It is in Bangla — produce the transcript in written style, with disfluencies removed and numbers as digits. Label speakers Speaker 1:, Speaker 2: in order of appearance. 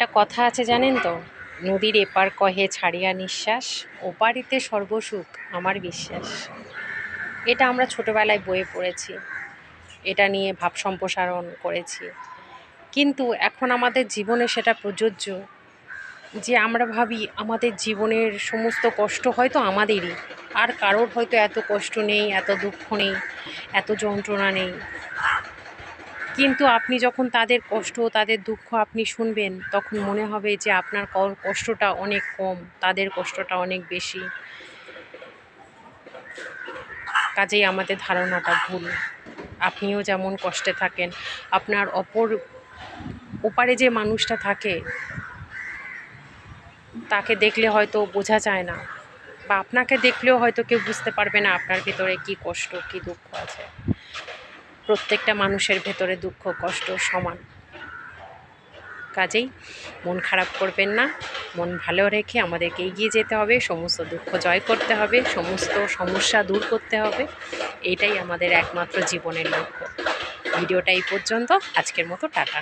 Speaker 1: একটা কথা আছে জানেন তো, নদীর এপার কহে ছাড়িয়া নিঃশ্বাস, ওপারিতে সর্বসুখ আমার বিশ্বাস। এটা আমরা ছোটবেলায় বইয়ে পড়েছি, এটা নিয়ে ভাব সম্প্রসারণ করেছি, কিন্তু এখন আমাদের জীবনে সেটা প্রযোজ্য। যে আমরা ভাবি আমাদের জীবনের সমস্ত কষ্ট হয়তো আমাদেরই, আর কারোর হয়তো এত কষ্ট নেই, এত দুঃখ নেই, এত যন্ত্রণা নেই। কিন্তু আপনি যখন তাদের কষ্ট, তাদের দুঃখ আপনি শুনবেন, তখন মনে হবে যে আপনার কষ্টটা অনেক কম, তাদের কষ্টটা অনেক বেশি। কাজেই আমাদের ধারণাটা ভুল। আপনিও যেমন কষ্টে থাকেন, আপনার ওপারে যে মানুষটা থাকে তাকে দেখলে হয়তো বোঝা যায় না, বা আপনাকে দেখলেও হয়তো কেউ বুঝতে পারবে না আপনার ভিতরে কি কষ্ট, কি দুঃখ আছে। প্রত্যেকটা মানুষের ভেতরে দুঃখ কষ্ট সমান। কাজেই মন খারাপ করবেন না, মন ভালো রেখে আমাদেরকে এগিয়ে যেতে হবে, সমস্ত দুঃখ জয় করতে হবে, সমস্ত সমস্যা দূর করতে হবে। এটাই আমাদের একমাত্র জীবনের লক্ষ্য। ভিডিওটা এই পর্যন্ত, আজকের মতো টাটা।